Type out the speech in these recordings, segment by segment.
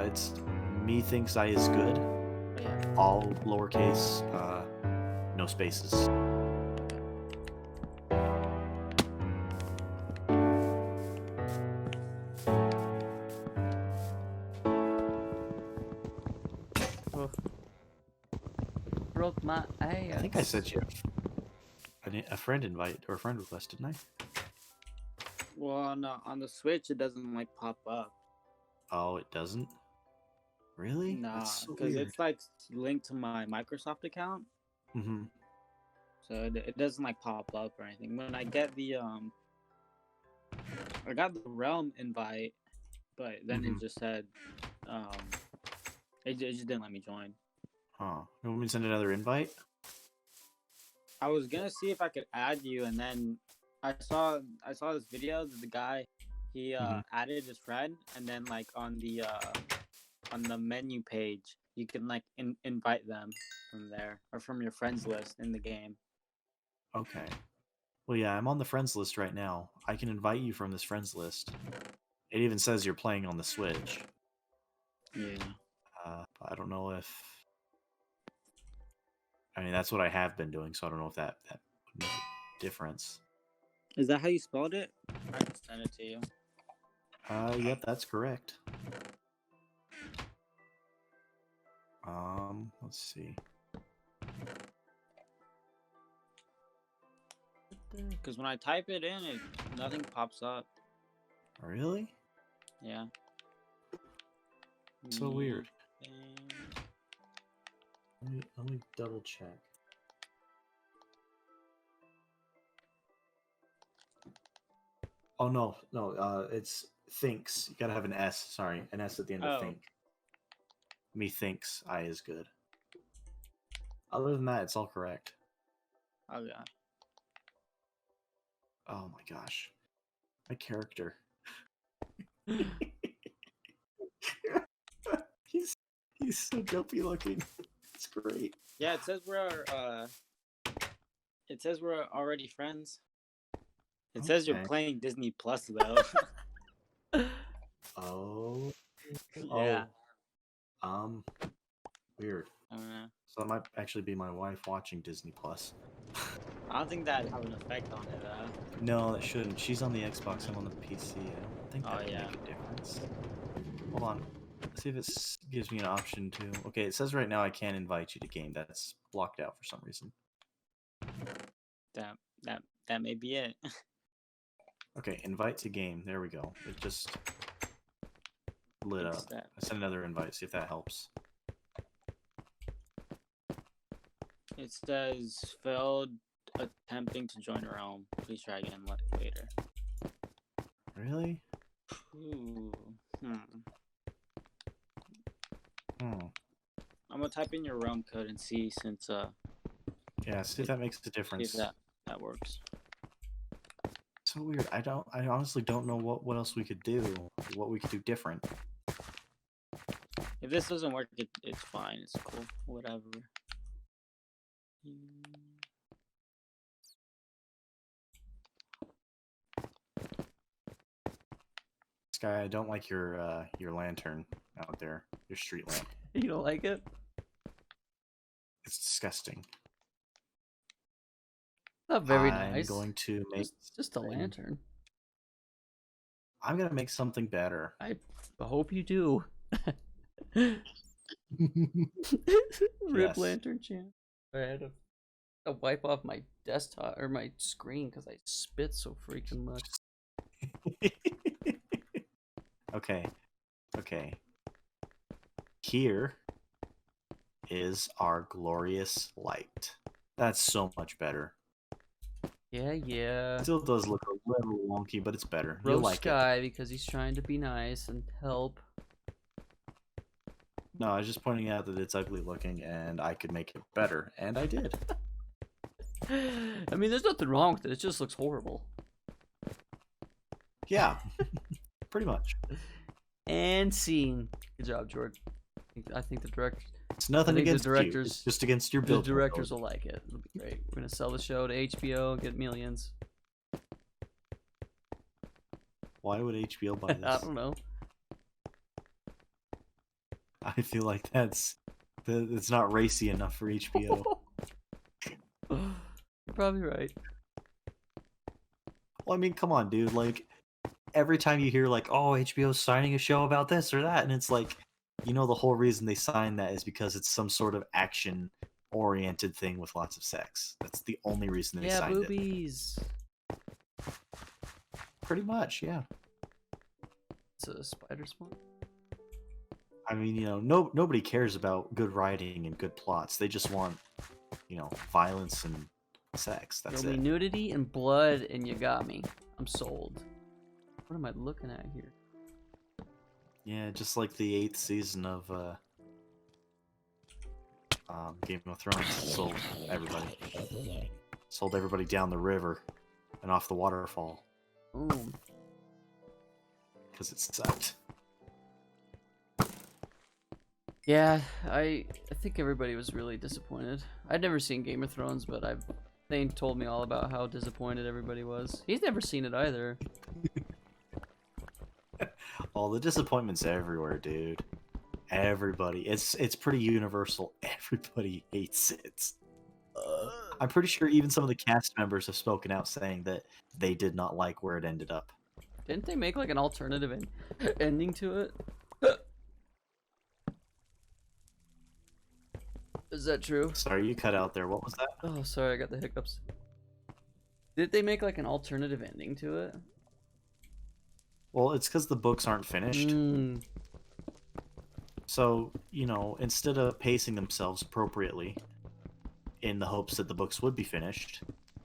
It's me thinks I is good. Yeah. All lowercase, no spaces. Oh. Broke my ass. I think I sent you a friend invite or a friend request, didn't I? Well, on the Switch, it doesn't like pop up. Oh, it doesn't? Really? Nah, That's so because weird. it's like linked to my Microsoft account, Mm-hmm. so it doesn't like pop up or anything. When I get the I got the Realm invite, but then Mhm. it just said it just didn't let me join. Huh. You want me to send another invite? I was gonna see if I could add you, and then I saw this video that the guy he Mhm. added his friend, and then like on the menu page you can like invite them from there or from your friends list in the game. Okay. Well, yeah, I'm on the friends list right now. I can invite you from this friends list. It even says you're playing on the Switch. Yeah. I don't know if... I mean, that's what I have been doing, so I don't know if that would make a difference. Is that how you spelled it? I can send it to you. Yep, that's correct. Let's see. Because when I type it in, nothing pops up. Really? Yeah. So weird. And Let me double check. Oh no, it's thinks. You gotta have an S. Sorry, an S at the end of Oh. think. Me thinks I is good. Other than that, it's all correct. Oh yeah. Oh my gosh, my character. he's so dopey looking. It's great. Yeah, it says we're already friends. It says you're Okay. playing Disney Plus though. Oh. Yeah. Oh. Weird. I don't know. So that might actually be my wife watching Disney Plus. I don't think that'd have an effect on it though. No, that shouldn't. She's on the Xbox. I'm on the PC. I don't think that would yeah. make a difference. Hold on. Let's see if it gives me an option to. Okay, it says right now I can't invite you to game. That's blocked out for some reason. That may be it. Okay, invite to game. There we go. It just lit up. Accept. I sent another invite. See if that helps. It says failed attempting to join Realm. Please try again later. Really? Ooh. Hmm. I'm gonna type in your Realm code and see since Yeah, see if that makes a difference. See if that works. So weird. I honestly don't know what else we could do. What we could do different. If this doesn't work, it's fine. It's cool. Whatever. Sky, I don't like your lantern out there. Your street lamp. You don't like it? It's disgusting. Not very I'm nice. going to make just a lantern. I'm gonna make something better. I hope you do. Rip Yes. lantern chant. I had to wipe off my desktop or my screen because I spit so freaking much. Okay. Here is our glorious light. That's so much better. Yeah. Still does look a little wonky, but it's better. Roast You'll like Sky it. because he's trying to be nice and help. No, I was just pointing out that it's ugly looking and I could make it better, and I did. I mean, there's nothing wrong with it. It just looks horrible. Yeah, pretty much. And scene. Good job, George. I think the director. It's nothing against the directors, you. It's just against your the build. directors will like it. It'll be great. We're gonna sell the show to HBO, get millions. Why would HBO buy this? I don't know. I feel like it's not racy enough for HBO. You're probably right. Well, I mean, come on, dude. Like, every time you hear like, "Oh, HBO's signing a show about this or that," and it's like, the whole reason they signed that is because it's some sort of action-oriented thing with lots of sex. That's the only reason they Yeah, signed it. boobies. Pretty much, yeah. It's a spider spawn. I mean, nobody cares about good writing and good plots. They just want, violence and sex. That's Show me it. nudity and blood, and you got me. I'm sold. What am I looking at here? Yeah, just like the 8th season of Game of Thrones sold everybody down the river and off the waterfall Boom. because it sucked. Yeah, I think everybody was really disappointed. I'd never seen Game of Thrones, but Thane told me all about how disappointed everybody was. He's never seen it either. Oh, the disappointment's everywhere, dude. Everybody. It's pretty universal. Everybody hates it. I'm pretty sure even some of the cast members have spoken out saying that they did not like where it ended up. Didn't they make like an alternative ending to it? Is that true? Sorry, you cut out there. What was that? Oh, sorry, I got the hiccups. Did they make like an alternative ending to it? Well, it's because the books aren't finished. Mm. So, instead of pacing themselves appropriately in the hopes that the books would be finished,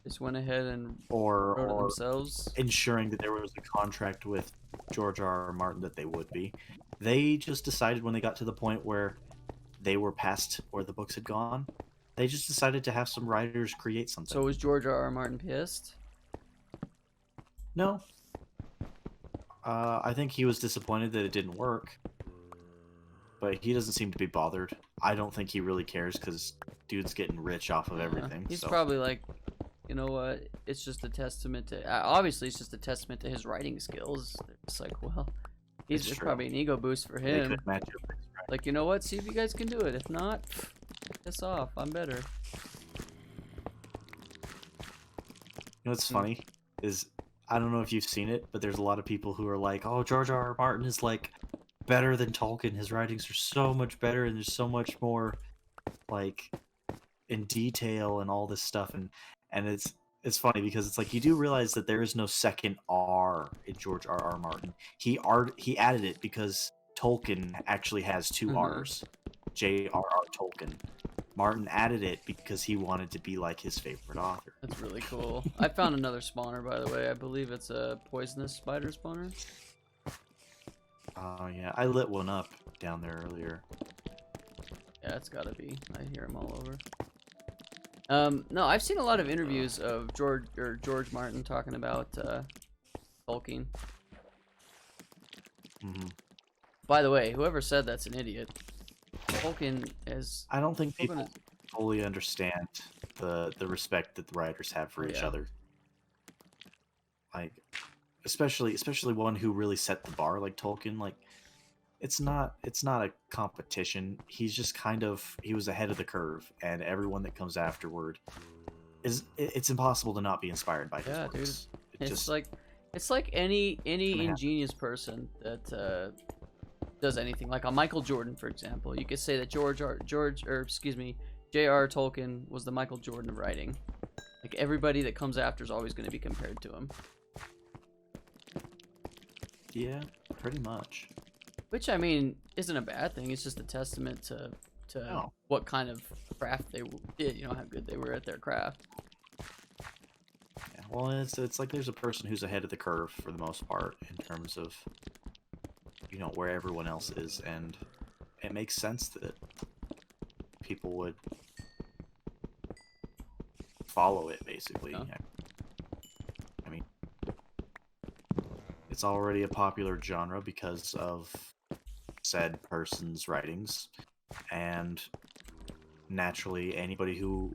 Just went ahead and or wrote it themselves. ensuring that there was a contract with George R.R. Martin that they would be, they just decided when they got to the point where they were past where the books had gone, they just decided to have some writers create something. So was George R.R. Martin pissed? No. I think he was disappointed that it didn't work. But he doesn't seem to be bothered. I don't think he really cares because dude's getting rich off of everything. He's so. probably like, you know what? It's just a testament to. Obviously, it's just a testament to his writing skills. It's like, well, it's probably an ego boost for They him. could match up his writing. Like, you know what? See if you guys can do it. If not, piss off. I'm better. What's funny is, I don't know if you've seen it, but there's a lot of people who are like, "Oh, George R.R. Martin is like better than Tolkien. His writings are so much better, and there's so much more, like, in detail and all this stuff." And it's funny because it's like you do realize that there is no second R in George R.R. Martin. He added it because Tolkien actually has two R's. J.R.R. Tolkien. Martin added it because he wanted to be like his favorite author. That's really cool. I found another spawner, by the way. I believe it's a poisonous spider spawner. Oh yeah, I lit one up down there earlier. Yeah, it's gotta be. I hear them all over. No, I've seen a lot of interviews of George Martin talking about Tolkien. Mm-hmm. By the way, whoever said that's an idiot. Tolkien is. I don't think people fully understand the respect that the writers have for each other. Like, especially one who really set the bar like Tolkien. Like, it's not a competition. He's just he was ahead of the curve, and everyone that comes afterward it's impossible to not be inspired by his works. Dude. It's like any ingenious person that does anything. Like a Michael Jordan, for example. You could say that J.R.R. Tolkien was the Michael Jordan of writing. Like, everybody that comes after is always going to be compared to him. Yeah, pretty much. Which, I mean, isn't a bad thing. It's just a testament to what kind of craft they did, how good they were at their craft. Yeah, well, it's like there's a person who's ahead of the curve for the most part in terms of where everyone else is, and it makes sense that people would follow it, basically. Yeah. I mean, it's already a popular genre because of said person's writings, and naturally anybody who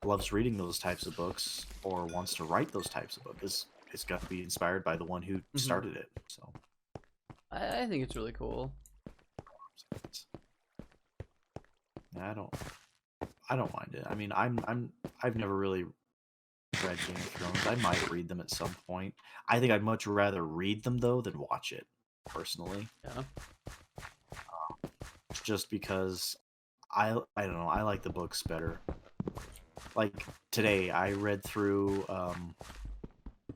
loves reading those types of books or wants to write those types of books is going to be inspired by the one who started it. So I think it's really cool. I don't mind it. I mean, I've never really read Game of Thrones. I might read them at some point. I think I'd much rather read them though than watch it, personally. Yeah. Just because I don't know, I like the books better. Like today, I read through.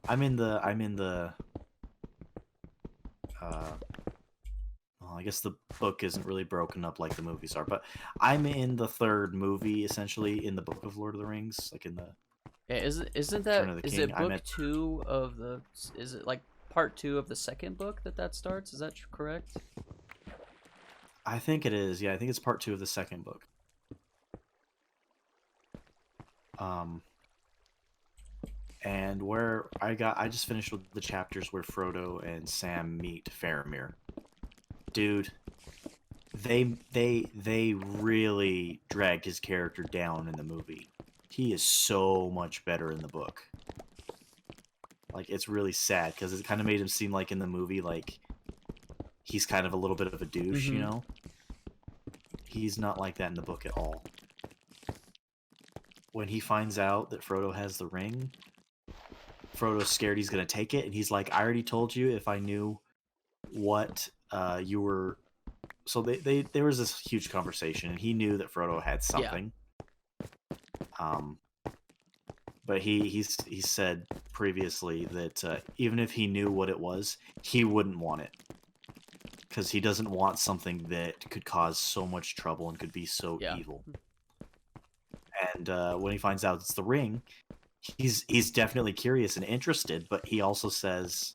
I'm in the. Well, I guess the book isn't really broken up like the movies are, but I'm in the third movie essentially in the Book of Lord of the Rings, like in the Yeah, isn't Return that of the is King. it I'm book at 2 of the is it like part 2 of the second book that starts? Is that correct? I think it is. Yeah, I think it's part 2 of the second book. And where I just finished with the chapters where Frodo and Sam meet Faramir. Dude, they really dragged his character down in the movie. He is so much better in the book. Like, it's really sad because it kind of made him seem like in the movie like he's kind of a little bit of a douche, you know? He's not like that in the book at all. When he finds out that Frodo has the ring, Frodo's scared he's gonna take it, and he's like, "I already told you if I knew what you were." So there was this huge conversation, and he knew that Frodo had something. Yeah. But he said previously that even if he knew what it was, he wouldn't want it because he doesn't want something that could cause so much trouble and could be so evil. And when he finds out it's the ring, he's definitely curious and interested, but he also says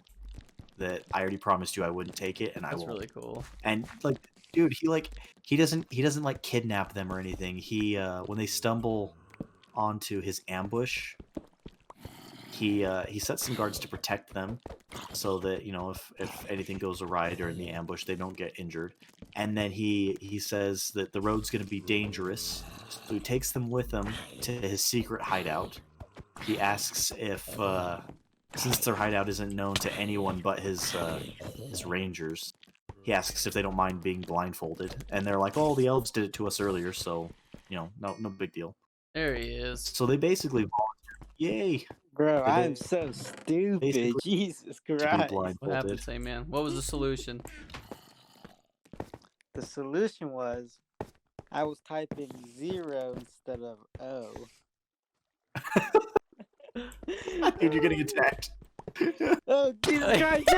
that I already promised you I wouldn't take it, and I won't. That's really cool. And like, dude, he doesn't like kidnap them or anything. He when they stumble onto his ambush, he sets some guards to protect them, so that, you know, if anything goes awry during the ambush, they don't get injured. And then he says that the road's going to be dangerous, so he takes them with him to his secret hideout. He asks if, since their hideout isn't known to anyone but his rangers, he asks if they don't mind being blindfolded. And they're like, "Oh, the elves did it to us earlier, so, you know, no big deal." There he is. So they basically volunteer. Yay! Bro, I'm so stupid. Jesus Christ. What happened, say, man? What was the solution? The solution was I was typing 0 instead of O. Dude, you're getting attacked. Oh, Jesus Christ!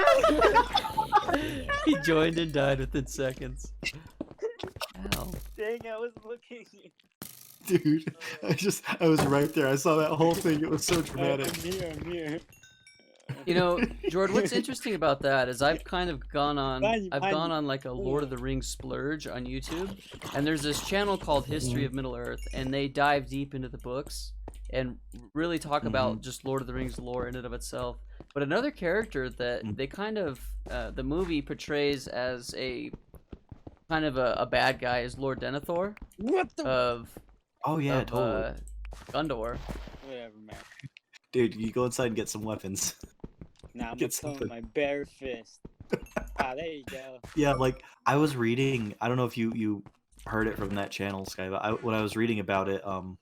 He joined and died within seconds. Ow. Dang, I was looking. Dude, I was right there. I saw that whole thing. It was so dramatic. I'm here. You know, Jordan, what's interesting about that is I've kind of gone on like a Lord of the Rings splurge on YouTube, and there's this channel called History of Middle Earth, and they dive deep into the books and really talk about just Lord of the Rings lore in and of itself. But another character that they kind of the movie portrays as a kind of a bad guy is Lord Denethor. What the? Oh yeah, totally. Gondor. Whatever, man. Dude, you go inside and get some weapons. Nah, I'm gonna come my bare fist. There you go. Yeah, like I was reading. I don't know if you heard it from that channel, Sky. But when I was reading about it, I don't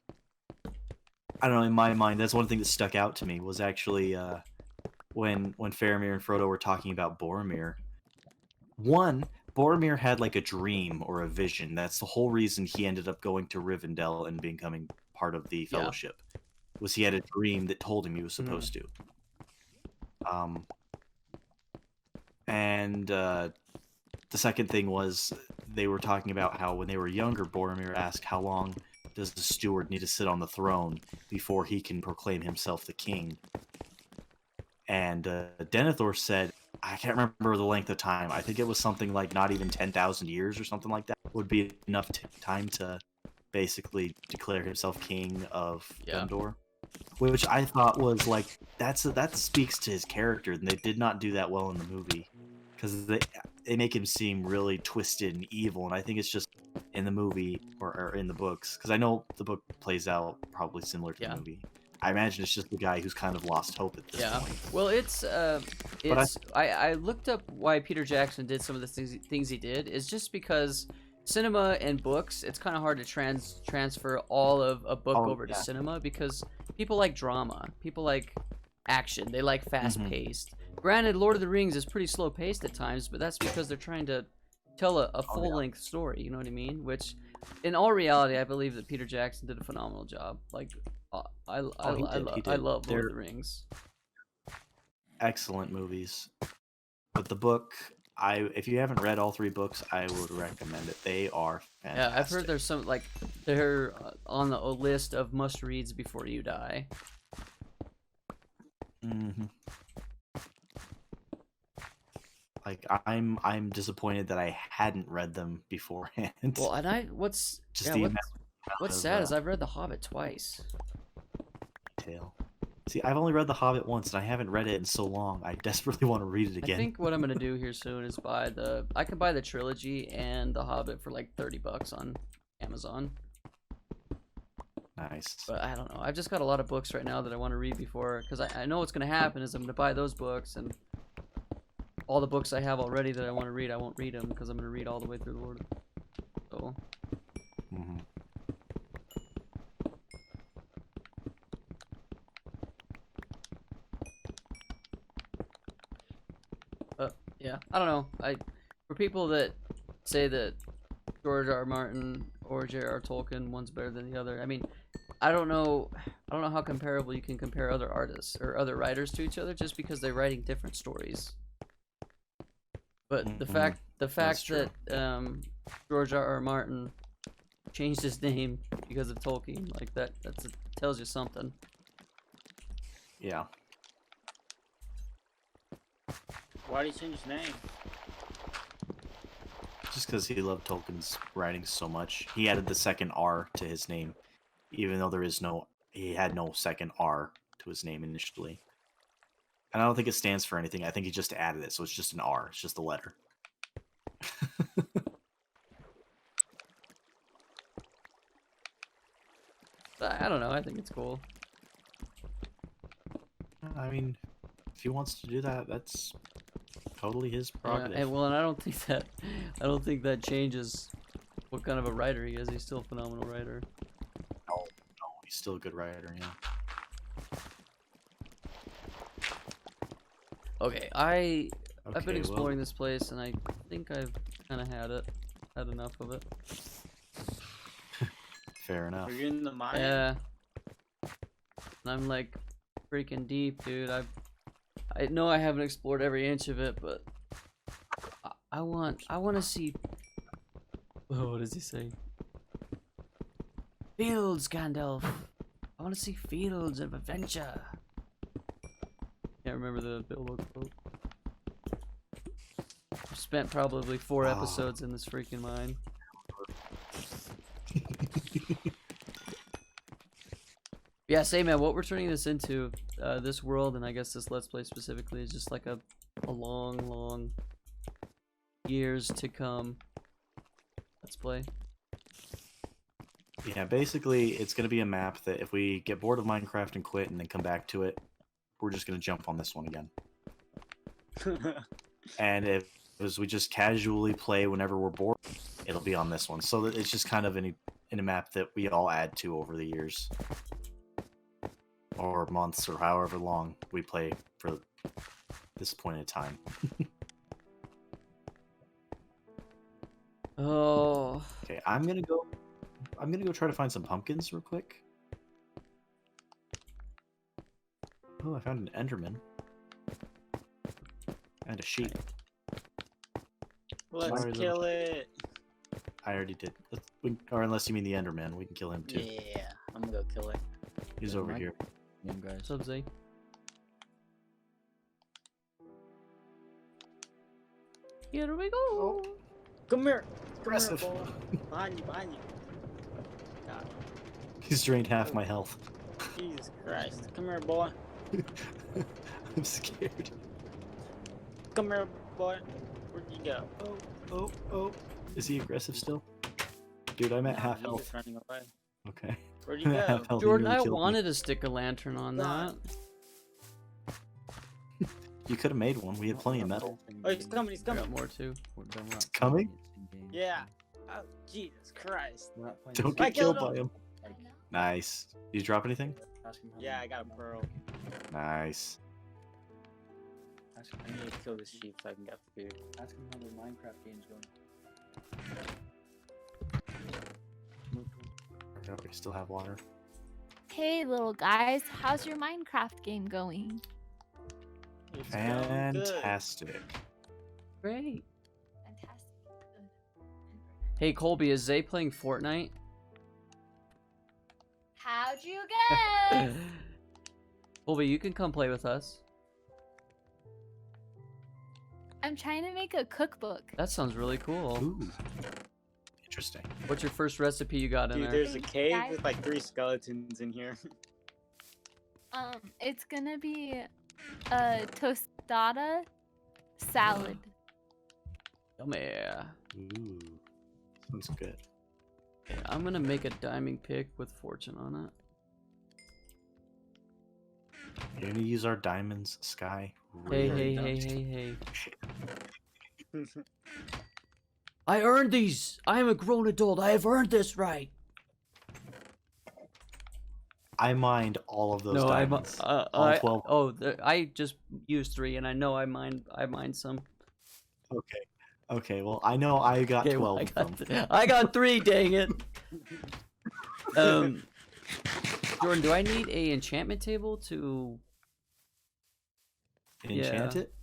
know. In my mind, that's one thing that stuck out to me was actually when Faramir and Frodo were talking about Boromir. Boromir had like a dream or a vision. That's the whole reason he ended up going to Rivendell and becoming part of the Fellowship. Was he had a dream that told him he was supposed to. And the second thing was they were talking about how when they were younger, Boromir asked how long does the steward need to sit on the throne before he can proclaim himself the king. And Denethor said, I can't remember the length of time. I think it was something like not even 10,000 years or something like that would be enough time to basically declare himself king of Gondor. Which I thought was like, that speaks to his character, and they did not do that well in the movie. Because they make him seem really twisted and evil, and I think it's just in the movie or in the books. Because I know the book plays out probably similar to the movie. I imagine it's just the guy who's kind of lost hope at this point. Well, I looked up why Peter Jackson did some of the things he did. Is just because cinema and books, it's kind of hard to transfer all of a book over to yeah. cinema because people like drama, people like action, they like fast paced. Granted, Lord of the Rings is pretty slow paced at times, but that's because they're trying to tell a full length story. You know what I mean? Which, in all reality, I believe that Peter Jackson did a phenomenal job. Like, I love Lord of the Rings. Excellent movies, but the book, if you haven't read all 3 books, I would recommend it. They are fantastic. Yeah, I've heard there's some like they're on a list of must reads before you die. Like I'm disappointed that I hadn't read them beforehand. Well, and what's sad is I've read The Hobbit twice. Detail. See, I've only read The Hobbit once, and I haven't read it in so long. I desperately want to read it again. I think what I'm gonna do here soon is I can buy the trilogy and The Hobbit for like $30 on Amazon. Nice. But I don't know. I've just got a lot of books right now that I want to read before, because I know what's gonna happen is I'm gonna buy those books, and all the books I have already that I want to read, I won't read them because I'm gonna read all the way through the Lord. So. Yeah, I don't know. For people that say that George R.R. Martin or J.R.R. Tolkien, one's better than the other. I mean, I don't know how comparable you can compare other artists or other writers to each other just because they're writing different stories. But the fact that George R.R. Martin changed his name because of Tolkien, like that tells you something. Yeah. Why did he change his name? Just because he loved Tolkien's writing so much. He added the second R to his name, even though he had no second R to his name initially. And I don't think it stands for anything. I think he just added it, so it's just an R. It's just a letter. I don't know. I think it's cool. I mean, if he wants to do that, that's totally his prerogative. And I don't think that changes what kind of a writer he is. He's still a phenomenal writer. No, he's still a good writer, yeah. Okay, I've been exploring this place, and I think I've kind of had enough of it. Fair enough. Are you in the mine? Yeah. And I'm like freaking deep, dude. I know I haven't explored every inch of it, but I want to see. Oh, what does he say? Fields, Gandalf. I want to see fields of adventure. Can't remember the Bilbo quote. I've spent probably 4 episodes in this freaking mine. Yeah, say man, what we're turning this into, this world, and I guess this Let's Play specifically, is just like a long years to come Let's Play. Yeah, basically, it's going to be a map that if we get bored of Minecraft and quit and then come back to it, we're just going to jump on this one again. And if we just casually play whenever we're bored, it'll be on this one. So it's just kind of in a map that we all add to over the years. Or months, or however long we play for this point in time. Oh. Okay, I'm gonna go try to find some pumpkins real quick. Oh, I found an Enderman. And a sheep. Let's kill it. I already did. Or unless you mean the Enderman, we can kill him too. Yeah, I'm gonna go kill it. He's over here. What's up, Zay? Here we go. Oh. Come here. Aggressive. Come here, boy. Behind you. God. He's drained half my health. Jesus Christ. Come here, boy. I'm scared. Come here, boy. Where'd you go? Oh. Is he aggressive still? Dude, I'm at half He's health. just running away. Okay. Where'd you go? Jordan, I wanted to stick a lantern on that. You could have made one. We have plenty of metal. Oh, he's coming. I got more too. It's coming? Yeah. Oh, Jesus Christ. We're not playing Don't this get I killed killed by him. him. Nice. Did you drop anything? Ask him how Yeah, the- I got a pearl. Nice. ask him, I need to kill this sheep so I can get food. ask him how the Minecraft game's going. Oh, we still have water. Hey, little guys, how's your Minecraft game going? It's going good. Fantastic. Great. Fantastic. Good. Hey, Colby, is Zay playing Fortnite? How'd you guess? Colby, you can come play with us. I'm trying to make a cookbook. That sounds really cool. Ooh. Interesting. What's your first recipe you got in Dude, there? there's a cave Guys. with like 3 skeletons in here. It's gonna be a tostada salad. Come here. Ooh. Sounds good. Okay, I'm gonna make a diamond pick with fortune on it. You're gonna use our diamonds, Sky. Hey, Really? hey. I earned these! I am a grown adult. I have earned this right. I mined all of those No, diamonds. all I 12. I just used 3, and I know I mined some. Okay. Okay, well, I know I got Okay, 12 well, of them. I got 3. Dang it. Jordan, do I need a enchantment table to? Enchant Yeah. it?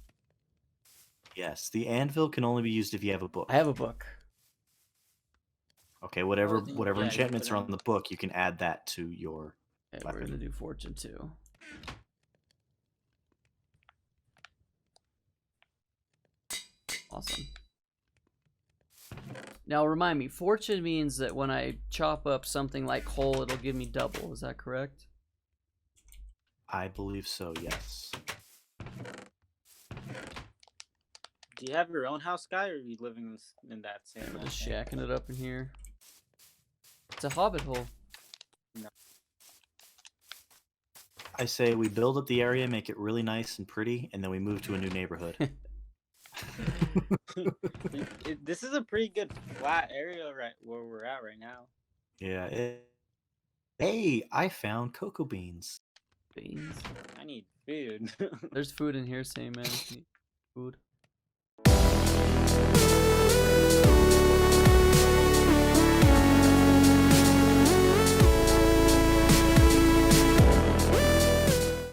Yes, the anvil can only be used if you have a book. I have a book. Okay, whatever Oh, then- whatever yeah, you enchantments put are in- on the book, you can add that to your... Okay, we're Weapon. gonna do fortune too. Awesome. Now remind me, fortune means that when I chop up something like coal, it'll give me double. Is that correct? I believe so, yes. Do you have your own house, guy, or are you living in that same We're house? just shacking it up in here. It's a hobbit hole. I say we build up the area, make it really nice and pretty, and then we move to a new neighborhood. This is a pretty good flat area right where we're at right now. Yeah. Hey, I found cocoa beans. Beans. I need food. There's food in here, same man. If you need food.